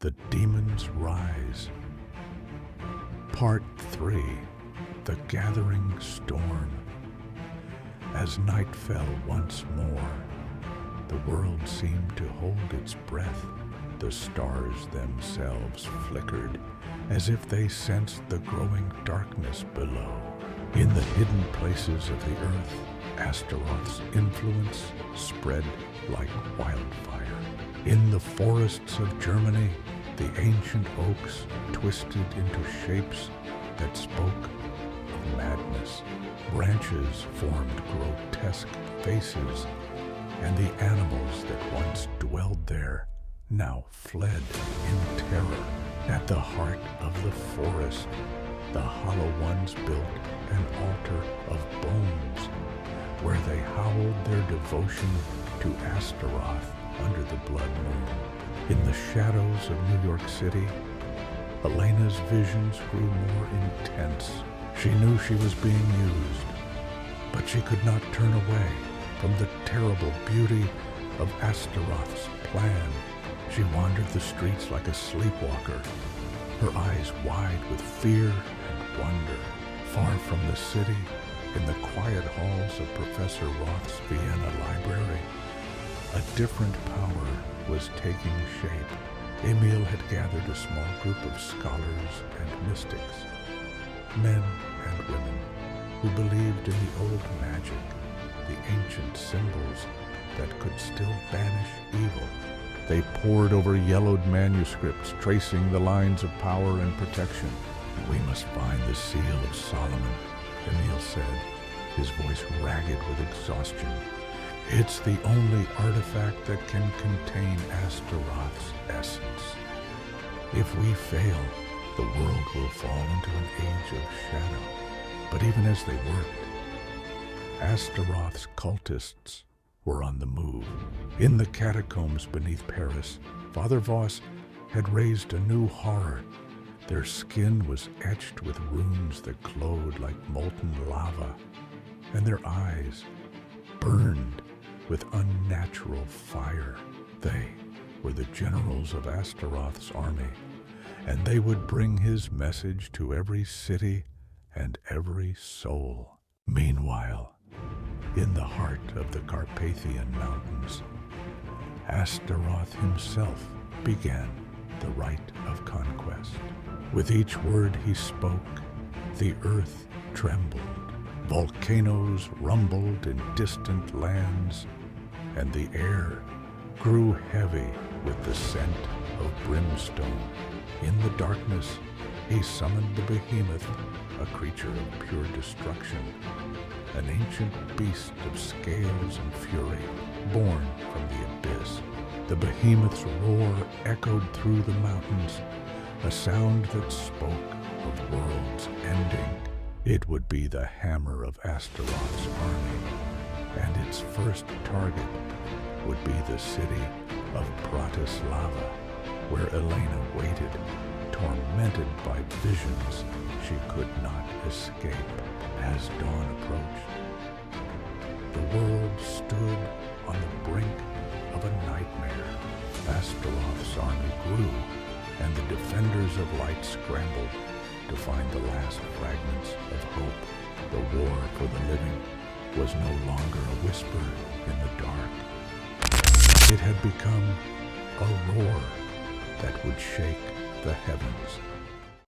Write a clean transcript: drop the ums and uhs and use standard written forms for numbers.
The Demons Rise. Part 3. The Gathering Storm. As night fell once more, the world seemed to hold its breath. The stars themselves flickered, as if they sensed the growing darkness below. In the hidden places of the earth, Astaroth's influence spread like wildfire. In the forests of Germany, the ancient oaks twisted into shapes that spoke of madness. Branches formed grotesque faces, and the animals that once dwelled there now fled in terror. At the heart of the forest, the Hollow Ones built an altar of bones, where they howled their devotion to Astaroth under the blood moon. In the shadows of New York City, Elena's visions grew more intense. She knew she was being used, but she could not turn away from the terrible beauty of Astaroth's plan. She wandered the streets like a sleepwalker, her eyes wide with fear and wonder. Far from the city, in the quiet halls of Professor Roth's Vienna library, a different power was taking shape. Emil had gathered a small group of scholars and mystics, men and women, who believed in the old magic, the ancient symbols that could still banish evil. They pored over yellowed manuscripts tracing the lines of power and protection. "We must find the seal of Solomon," Emil said, his voice ragged with exhaustion. "It's the only artifact that can contain Astaroth's essence. If we fail, the world will fall into an age of shadow." But even as they worked, Astaroth's cultists were on the move. In the catacombs beneath Paris, Father Voss had raised a new horror. Their skin was etched with runes that glowed like molten lava, and their eyes burned with unnatural fire. They were the generals of Astaroth's army, and they would bring his message to every city and every soul. Meanwhile, in the heart of the Carpathian Mountains, Astaroth himself began the rite of conquest. With each word he spoke, the earth trembled. Volcanoes rumbled in distant lands, and the air grew heavy with the scent of brimstone. In the darkness, he summoned the Behemoth, a creature of pure destruction, an ancient beast of scales and fury, born from the abyss. The Behemoth's roar echoed through the mountains, a sound that spoke of worlds ending. It would be the hammer of Astaroth's army, and its first target would be the city of Bratislava, where Elena waited, tormented by visions she could not escape. As dawn approached, the world stood on the brink of a nightmare. Astaroth's army grew, and the defenders of light scrambled to find the last fragments of hope. The war for the living was no longer a whisper in the dark. It had become a roar that would shake the heavens.